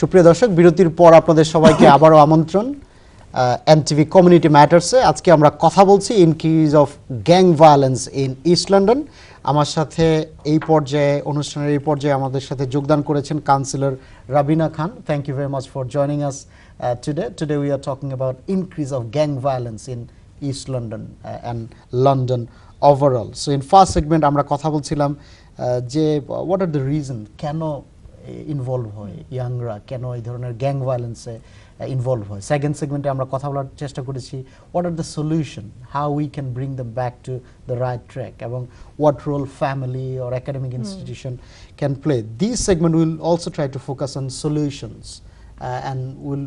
সুপ্রিয় দর্শক, বিরতির পর আপনাদের সবাইকে আবারও আমন্ত্রণ এনটিভি কমিউনিটি ম্যাটার্সে। আজকে আমরা কথা বলছি increase of gang violence in East London. আমার সাথে এই পর্যায়ে অনুষ্ঠানের এই পর্যায়ে আমাদের সাথে যোগদান করেছেন councillor Rabina Khan. Thank you very much for joining us today we are talking about increase of gang violence in East London and London overall. So in first segment আমরা কথা বলছিলাম যে হোয়াট আর দ্য রিজন, কেন involve হয় ইয়াংরা, কেন এই ধরনের গ্যাং ভায়োলেন্সে ইনভলভ হয়। সেকেন্ড সেগমেন্টে আমরা কথা বলার চেষ্টা করেছি what are the solution, how we can bring them back to the right track, এবং what role family or academic institution can play. This segment will also try to focus on solutions and will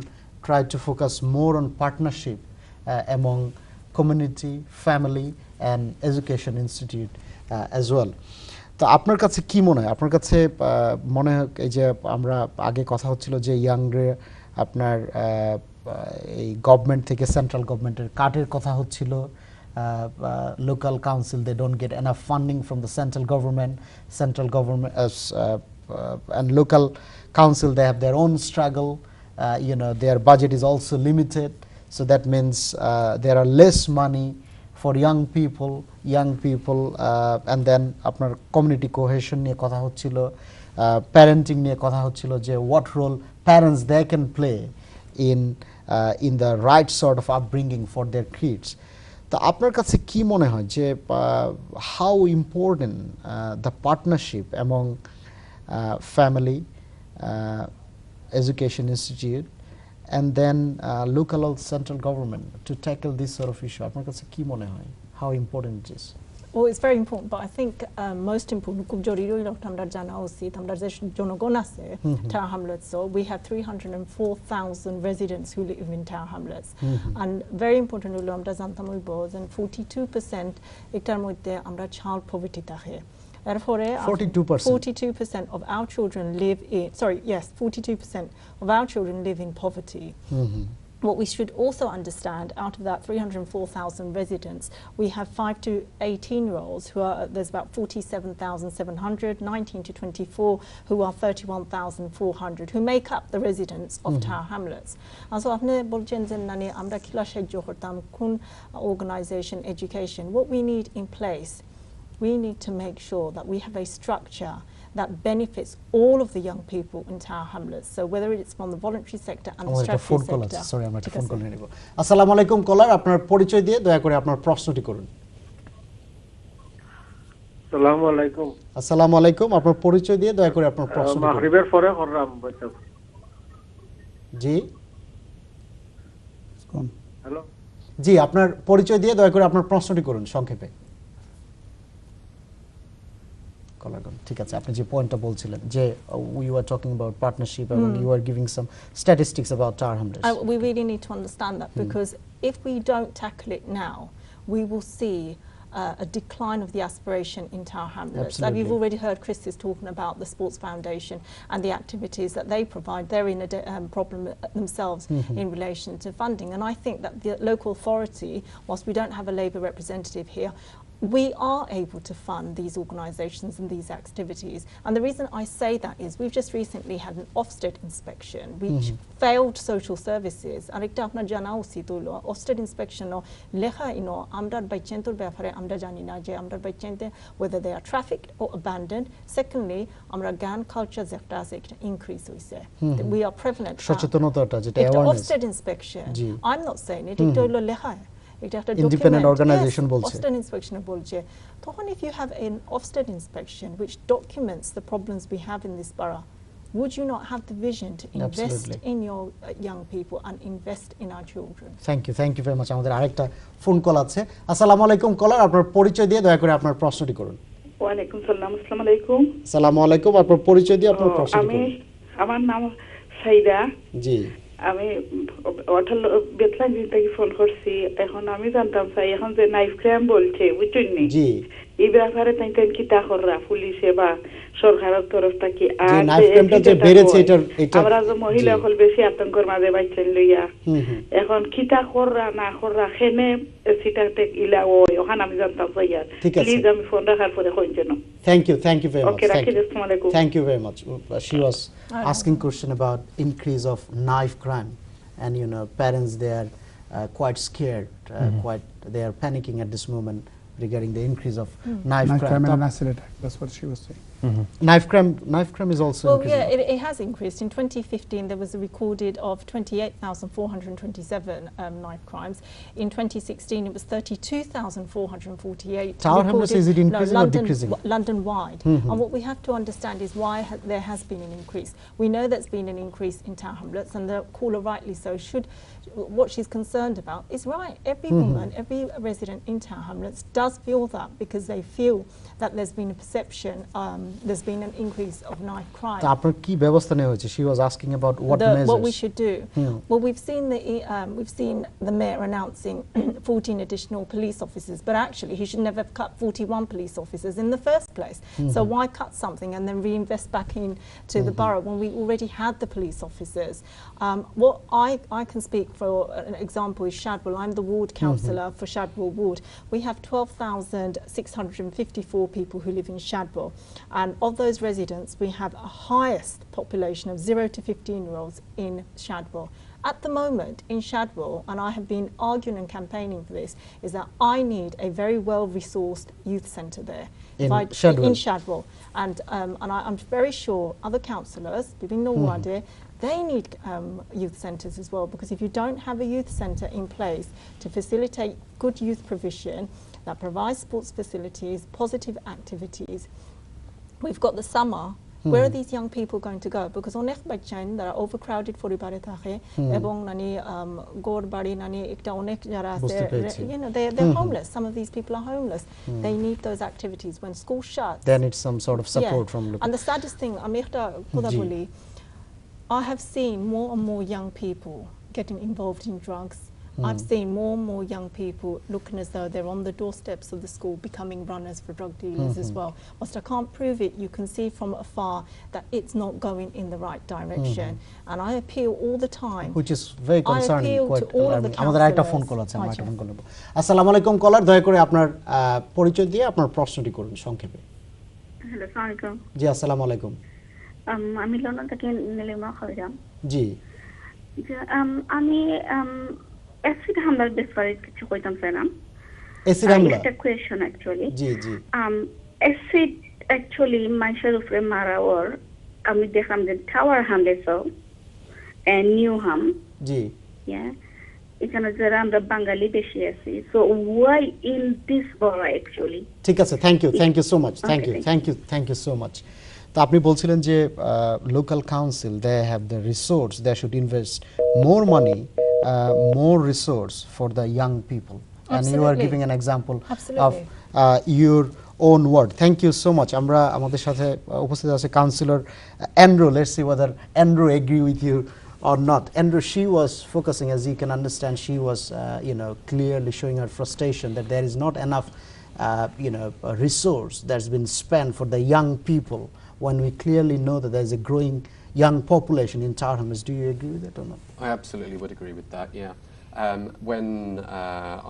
try to focus more on partnership among community, family and education institute as well. তো আপনার কাছে কি মনে হয়, আপনার কাছে মনে হয় এই যে আমরা আগে কথা হচ্ছিল যে ইয়াংরে আপনার এই গভর্নমেন্ট থেকে সেন্ট্রাল গভর্নমেন্টের কাটের কথা হচ্ছিল, local council they don't get enough funding from the central government and local council they have their own struggle. Their budget is also limited, so that means there are less money for young people and then আপনার community cohesion নিয়ে কথা হচ্ছিল, parenting নিয়ে কথা হচ্ছিল যে what role parents they can play in the right sort of upbringing for their kids. তো আপনার কাছে কি মনে হয় যে how important the partnership among family, education institute and then local or central government to tackle this sort of issue? আপনার কাছে কি মনে হয়, how important it is? Well, it's very important, but I think most important খুব জরুরি হলো আমরা জানা উচিত আমরা যে জনগণ আছে Tower Hamlets, so we have 304,000 residents who live in Tower Hamlets, and very important holo আমরা জানতাম হইব যে 42% এটার মধ্যে আমরা child poverty থাকে। Therefore, 42% of our children live in, 42% of our children live in poverty. What we should also understand, out of that 304,000 residents, we have 5 to 18-year-olds who are, there's about 47,700, 19 to 24 who are 31,400, who make up the residents of Tower Hamlets. And so, apne bolchen je nani amra kila shejjo hortam kun organization education. What we need in place, we need to make sure that we have a structure that benefits all of the young people in Tower Hamlets. So whether it's from the voluntary sector and the statutory sector. Sorry, আমরা একটা phone call নিব। আসসালামু আলাইকুম কলার, আপনার পরিচয় দিয়ে দয়া করে আপনার প্রশ্নটি করুন। আসসালামু আলাইকুম। আসসালামু আলাইকুম, আপনার পরিচয় দিয়ে দয়া করে আপনার প্রশ্নটি করুন। মাগরিবের পরে করলাম বলছো। জি কোন? হ্যালো। জি, আপনার পরিচয় দিয়ে দয়া করে আপনার প্রশ্নটি করুন সংক্ষেপে। ঠিক আছে, আপনি যে পয়েন্টটা বলছিলেন যে we were talking about partnership and you were giving some statistics about Tower Hamlets. We really need to understand that, because if we don't tackle it now, we will see a decline of the aspiration in Tower Hamlets. Like you've already heard Chris is talking about the Sports Foundation and the activities that they provide. They're in a problem themselves in relation to funding, and I think that the local authority, whilst we don't have a Labour representative here, we are able to fund these organisations and these activities. And the reason I say that is we've just recently had an Ofsted inspection which failed social services. And ekta apnar jana uchit holo Ofsted inspection o lekha ino amrar bachchentor byapare amra jani na je amrar bachchente whether they are trafficked or abandoned. Secondly, amra gyan culture jekta ase ekta increase hoise, we are prevalent সচেতনতাটা যেটা awareness Ofsted inspection. I'm not saying it, ekta holo lekha independent organization bolche Ofsted inspection bolche tokhon if you have an Ofsted inspection which documents the problems we have in this borough, would you not have the vision to invest in your young people and invest in our children? Thank you very much. আমাদের আরেকটা phone call আছে। আসসালামু আলাইকুম কলার, আপনার পরিচয় দিয়ে দয়া করে আপনার প্রশ্নটি করুন। ওয়া আলাইকুম সালাম। আসসালামু আলাইকুম। আসসালামু আলাইকুম, আপনার পরিচয় দিয়ে আপনার প্রশ্নটি করুন। আমার নাম সাইদা। জি, আমি বেতলান থেকে ফোন করছি। এখন আমি জানতাম চাই এখন যে নাইফ ক্রাইম বলছে বুঝছেন নি, জি এই ব্যাপারে তাই কিতা কররা পুলিশে বা সরকারের তরফ থেকে যে নাইফ ক্রাইমটা যে বেড়েছে এটা আমরা যে মহিলা হল বেশি আতঙ্কের মাঝে বাইছেন লইয়া এখন কিতা কররা না কররা খেনে সিটাতে ইলা ওখানে আমি জানতাম চাইয়া প্লিজ আমি ফোন রাখার পরে কইন যেন Thank you very much. Okay, assalamu alaikum. Thank you very much. She was asking question about increase of knife crime, and you know parents they are quite scared, they are panicking at this moment regarding the increase of knife crime and acid attack. That's what she was saying. Knife crime is also increasing. Yeah, it has increased. In 2015, there was a recorded of 28,427 knife crimes. In 2016, it was 32,448. Tower Hamlets, is it increasing or decreasing? London-wide. And what we have to understand is why there has been an increase. We know there's been an increase in Tower Hamlets, and the caller rightly so what she's concerned about is right. Every woman, every resident in Tower Hamlets does feel that, because they feel that there's been a perception, there's been an increase of knife crime. She was asking about what measures. What we should do. Well, we've seen the mayor announcing 14 additional police officers, but actually he should never have cut 41 police officers in the first place. So why cut something and then reinvest back into the borough when we already had the police officers? What I can speak for an example is Shadwell. I'm the ward councillor for Shadwell Ward. We have 12,654 people who live in Shadwell, and of those residents we have a highest population of 0 to 15-year-olds in Shadwell. At the moment in Shadwell, and I have been arguing and campaigning for this, is that I need a very well-resourced youth centre there. In Shadwell. And I'm very sure other councillors within the ward, they need youth centres as well, because if you don't have a youth centre in place to facilitate good youth provision that provides sports facilities, positive activities, we've got the summer. Where are these young people going to go? Because onek bachchan that are overcrowded for ibare thake ebong nani gor bari nani ekta onek jara ase, you know, they're homeless. Some of these people are homeless. They need those activities. When school shuts, they need some sort of support from and the saddest thing, আমি একটা কথা বলি, I have seen more and more young people getting involved in drugs. I've seen more and more young people looking as though they're on the doorsteps of the school, becoming runners for drug dealers as well. Whilst I can't prove it, you can see from afar that it's not going in the right direction. And I appeal all the time. Which is very concerning. I appeal to all of the councillors. Assalamu alaikum caller, দয়া করে আপনার পরিচয় দিয়ে আপনার প্রশ্নটি করুন সংক্ষেপে। Hello, আসসালামু আলাইকুম। জি, আসসালামু আলাইকুম। আমি লন্ডন থেকে নীলিমা খাদিজা। জি। আমি অ্যাসিড হামলার ব্যাপারে কিছু কইতাম চাইলাম। অ্যাসিড হামলা? একটা কোয়েশ্চন অ্যাকচুয়ালি। জি জি। অ্যাসিড অ্যাকচুয়ালি মানুষের উপরে মারা ওর আমি দেখলাম যে টাওয়ার হামলেছো এন্ড নিউ হাম। জি। Yeah. এখানে যারা আমরা বাঙালি বেশি আছি, সো ওয়াই ইন দিস বড় অ্যাকচুয়ালি। ঠিক আছে, thank you so much, thank you so much. তো আপনি বলছিলেন যে local council they have the resource, they should invest more money, more resource for the young people. And you are giving an example of your own word. Thank you so much. আমরা আমাদের সাথে উপস্থিত আছে councillor Andrew. Let's see whether Andrew agree with you or not. Andrew, she was focusing, as you can understand, she was clearly showing her frustration that there is not enough resource that's been spent for the young people, when we clearly know that there is a growing young population in Tower Hamlets. Do you agree with that or not? I absolutely would agree with that, yeah. When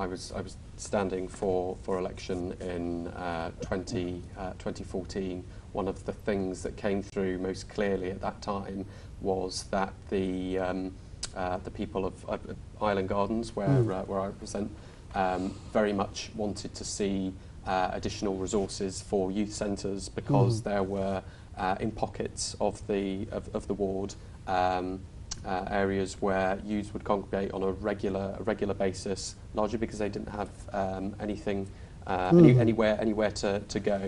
I was standing for election in 2014, one of the things that came through most clearly at that time was that the people of Island Gardens, where I represent, very much wanted to see additional resources for youth centres, because there were in pockets of the ward areas where youths would congregate on a regular basis, largely because they didn't have anything anywhere to go,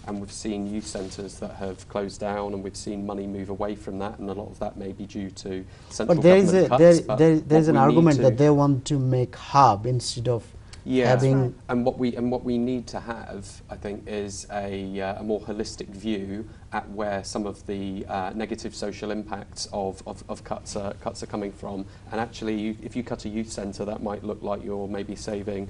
and we've seen youth centres that have closed down, and we've seen money move away from that, and a lot of that may be due to central government cuts. But there is an argument that they want to make hub instead of having. And what we need to have, I think, is a more holistic view at where some of the negative social impacts of cuts are coming from. And actually, if you cut a youth centre, that might look like you're maybe saving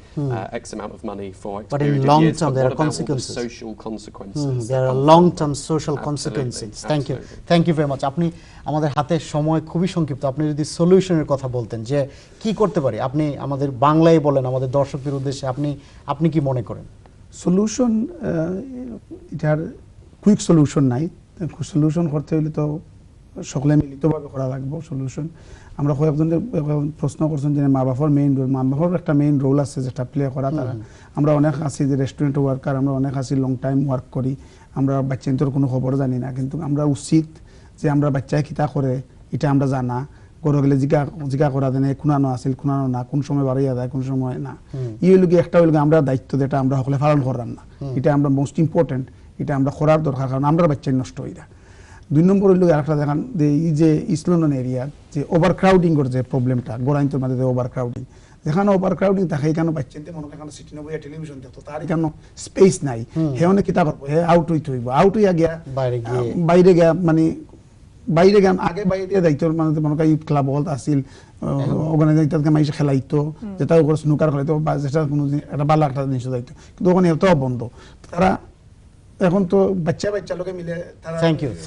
X amount of money for X But period in of long years. term, But there what are about all the consequences. social consequences. There that are come long-term from social Absolutely, consequences. absolutely. Thank you very much. আপনি আমাদের হাতে সময় খুবই সংক্ষিপ্ত, আপনি যদি সলিউশনের কথা বলতেন যে কি করতে পারি, আপনি আমাদের বাংলায় বলেন আমাদের দর্শকদের উদ্দেশ্যে, আপনি কি মনে করেন? সলিউশন এটার কুইক সলিউশন নাই। সলিউশন করতে হলে তো সকলে মিলিতভাবে করা লাগবে সলিউশন। আমরা কয়েকজনের প্রশ্ন করছেন যে মা বাবার মেইন রোল, মা বাবার একটা মেইন রোল আছে যেটা প্লে করা তারা। আমরা অনেক আছি যে রেস্টুরেন্ট ওয়ার্কার, আমরা অনেক আছি লং টাইম ওয়ার্ক করি, আমরা বাচ্চাদের কোনো খবর জানি না, কিন্তু আমরা উচিত যে আমরা বাচ্চায় কিতা করে এটা আমরা জানা, গরো গেলে জিজ্ঞা করা দেন খুনানো আসিল খুনানো না, কোন সময় বাড়িয়া যায় কোন সময় না। ই হইল একটা হইল আমরা দায়িত্ব যেটা আমরা সকলে পালন করার না, এটা আমরা মোস্ট ইম্পর্টেন্ট, এটা আমরা করার দরকার, কারণ আমরা বাচ্চাই নষ্ট হই না। 2 নম্বর হইল আরেকটা দেখান যে এই যে ইস্ট লন্ডন এরিয়া যে ওভার ক্রাউডিং এর যে প্রবলেমটা গোরাইন্তর মধ্যে ওভার ক্রাউডিং, যেখানে ওভার ক্রাউডিং থাকে এখানে বাচ্চাদের মনে এখানে সিটি নবইয়া টেলিভিশন দেখতো, তার এখানে স্পেস নাই, হে অনেক কিতা করবো, হে আউট হইব, আউট হইয়া গিয়া বাইরে গিয়া মানে বাইরে গান আগে বাইরে দায়িত্ব মানে মনে করি ইউথ ক্লাব হল আসিল অর্গানাইজারকে মাইসে খেলাইতো, যেটা ওপর স্নুকার খেলাইতো বা যেটা কোনো একটা ভালো একটা জিনিস দায়িত্ব, কিন্তু ওখানে এটাও বন্ধ। তারা এখন তো বাচ্চা লোকে মিলে তারা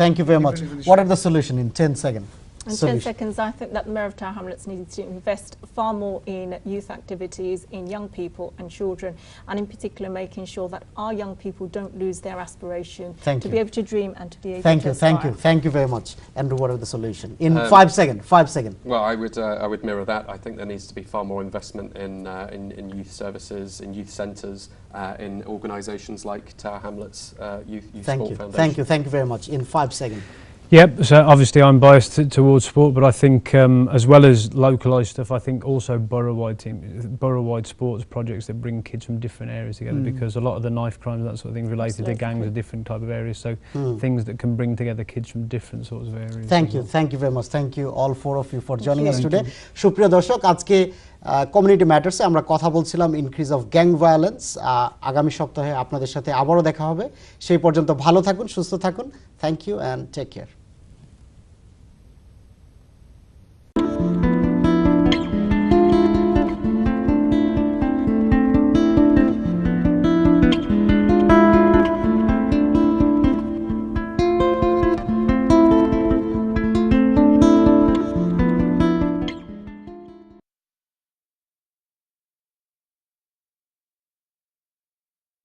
Thank you very much. What are the solution in 10 seconds? In 10 seconds, I think that the Mayor of Tower Hamlets needs to invest far more in youth activities, in young people and children, and in particular making sure that our young people don't lose their aspiration to be able to dream and to be able to aspire. Thank you very much. Andrew, what are the solution? In 5 seconds. 5 seconds. Well, I would mirror that. I think there needs to be far more investment in youth services, in youth centres, in organisations like Tower Hamlets Youth Sport Foundation. Thank you very much. In 5 seconds. Yep, so obviously I'm biased towards sport, but I think as well as localised stuff, I think also borough-wide sports projects that bring kids from different areas together, because a lot of the knife crimes and that sort of thing related to gangs are different type of areas, so things that can bring together kids from different sorts of areas. Thank you very much. Thank you all 4 of you for joining us today. সুপ্রিয় দর্শক, আজকে community ম্যাটার্সে আমরা কথা বলছিলাম increase of gang violence. আগামী সপ্তাহে আপনাদের সাথে আবারও দেখা হবে, সেই পর্যন্ত ভালো থাকুন, সুস্থ থাকুন। Thank you and take care.